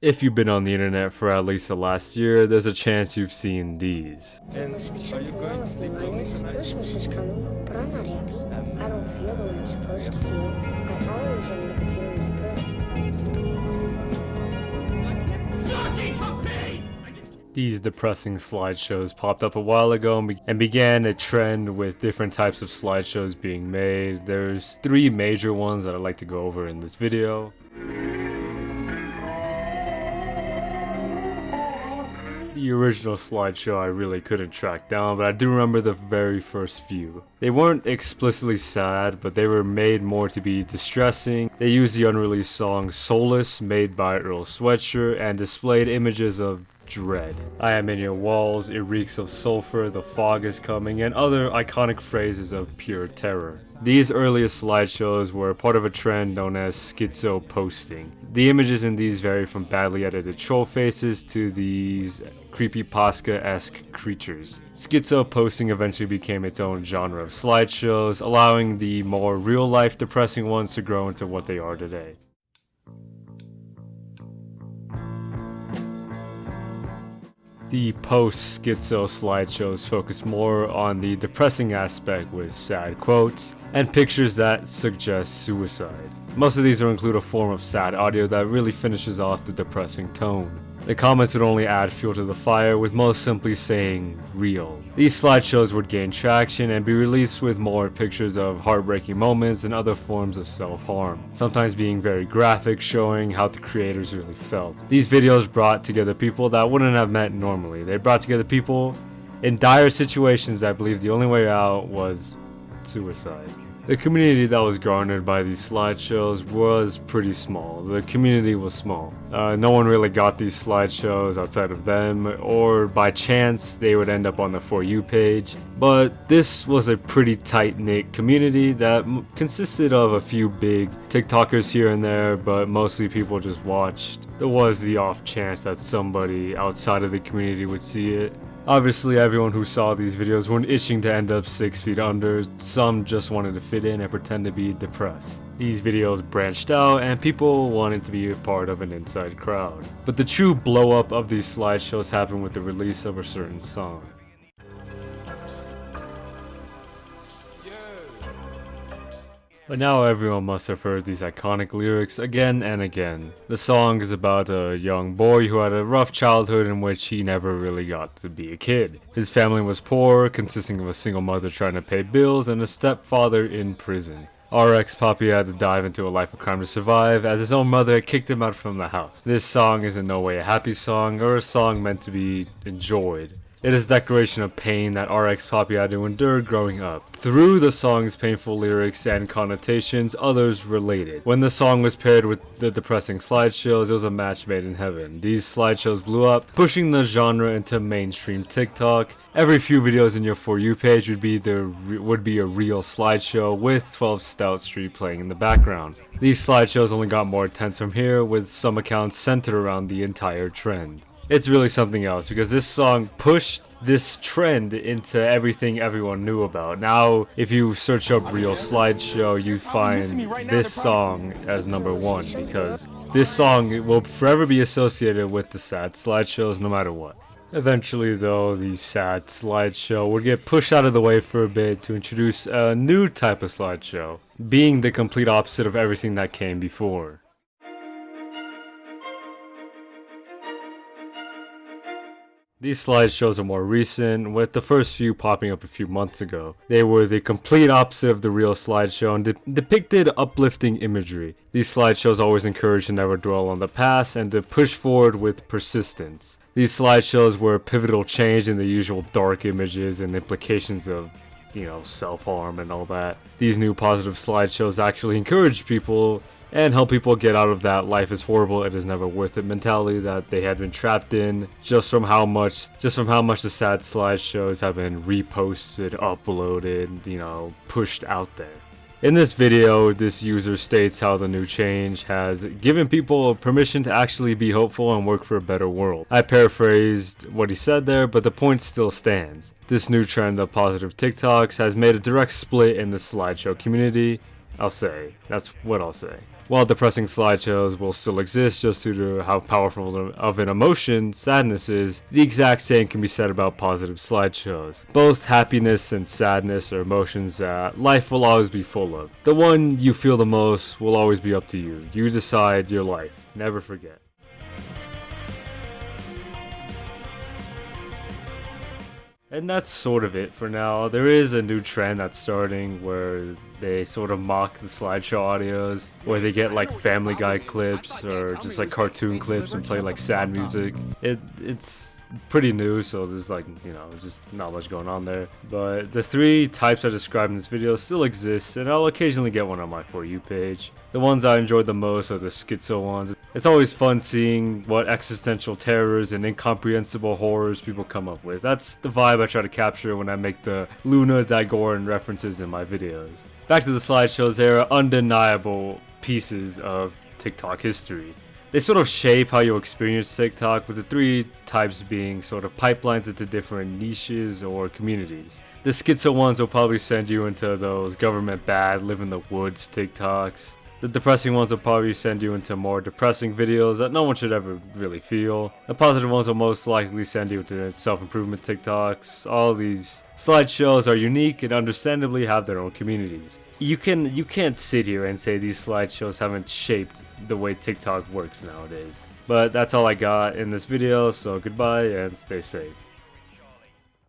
If you've been on the internet for at least the last year, there's a chance you've seen these. And are you going to sleep early tonight? Christmas is coming, but I'm not happy. I don't feel the way I'm supposed to feel. I always end up feeling depressed. These depressing slideshows popped up a while ago and began a trend with different types of slideshows being made. There's three major ones that I'd like to go over in this video. The original slideshow I really couldn't track down, but I do remember the very first few. They weren't explicitly sad, but they were made more to be distressing. They used the unreleased song Solace, made by Earl Sweatshirt, and displayed images of dread. I am in your walls, it reeks of sulfur, the fog is coming, and other iconic phrases of pure terror. These earliest slideshows were part of a trend known as schizo posting. The images in these vary from badly edited troll faces to these creepypasta-esque creatures. Schizo posting eventually became its own genre of slideshows, allowing the more real-life depressing ones to grow into what they are today. The post-schizo slideshows focus more on the depressing aspect with sad quotes and pictures that suggest suicide. Most of these will include a form of sad audio that really finishes off the depressing tone. The comments would only add fuel to the fire, with most simply saying real. These slideshows would gain traction and be released with more pictures of heartbreaking moments and other forms of self-harm, sometimes being very graphic, showing how the creators really felt. These videos brought together people that wouldn't have met normally. They brought together people in dire situations that believed the only way out was suicide. The community that was garnered by these slideshows was pretty small. The community was small. No one really got these slideshows outside of them, or by chance they would end up on the For You page. But this was a pretty tight-knit community that consisted of a few big TikTokers here and there, but mostly people just watched. There was the off chance that somebody outside of the community would see it. Obviously, everyone who saw these videos weren't itching to end up 6 feet under, some just wanted to fit in and pretend to be depressed. These videos branched out and people wanted to be a part of an inside crowd. But the true blow up of these slideshows happened with the release of a certain song. But now everyone must have heard these iconic lyrics again and again. The song is about a young boy who had a rough childhood in which he never really got to be a kid. His family was poor, consisting of a single mother trying to pay bills and a stepfather in prison. RX Poppy had to dive into a life of crime to survive, as his own mother had kicked him out from the house. This song is in no way a happy song or a song meant to be enjoyed. It is a declaration of pain that RX Poppy had to endure growing up. Through the song's painful lyrics and connotations, others related. When the song was paired with the depressing slideshows, it was a match made in heaven. These slideshows blew up, pushing the genre into mainstream TikTok. Every few videos in your For You page would be a real slideshow with 12 Stout Street playing in the background. These slideshows only got more intense from here, with some accounts centered around the entire trend. It's really something else, because this song pushed this trend into everything everyone knew about. Now, if you search up real slideshow, you find this song as number one, because this song will forever be associated with the sad slideshows no matter what. Eventually though, the sad slideshow would get pushed out of the way for a bit to introduce a new type of slideshow, being the complete opposite of everything that came before. These slideshows are more recent, with the first few popping up a few months ago. They were the complete opposite of the real slideshow and depicted uplifting imagery. These slideshows always encourage to never dwell on the past and to push forward with persistence. These slideshows were a pivotal change in the usual dark images and implications of, self-harm and all that. These new positive slideshows actually encourage people and help people get out of that life is horrible, it is never worth it mentality that they had been trapped in just from how much the sad slideshows have been reposted, uploaded, pushed out there. In this video, this user states how the new change has given people permission to actually be hopeful and work for a better world. I paraphrased what he said there, but the point still stands. This new trend of positive TikToks has made a direct split in the slideshow community. I'll say. That's what I'll say. While depressing slideshows will still exist just due to how powerful of an emotion sadness is, the exact same can be said about positive slideshows. Both happiness and sadness are emotions that life will always be full of. The one you feel the most will always be up to you. You decide your life. Never forget. And that's sort of it for now. There is a new trend that's starting where they sort of mock the slideshow audios, where they get like Family Guy clips or just like cartoon clips and play like sad music. It's pretty new, so there's like, you know, just not much going on there. But the three types I described in this video still exist, and I'll occasionally get one on my For You page. The ones I enjoyed the most are the schizo ones. It's always fun seeing what existential terrors and incomprehensible horrors people come up with. That's the vibe I try to capture when I make the Luna Digorin references in my videos. Back to the slideshows, there are undeniable pieces of TikTok history. They sort of shape how you experience TikTok, with the three types being sort of pipelines into different niches or communities. The schizo ones will probably send you into those government bad, live in the woods TikToks. The depressing ones will probably send you into more depressing videos that no one should ever really feel. The positive ones will most likely send you into self-improvement TikToks. All these slideshows are unique and understandably have their own communities. You can't sit here and say these slideshows haven't shaped the way TikTok works nowadays. But that's all I got in this video, so goodbye and stay safe.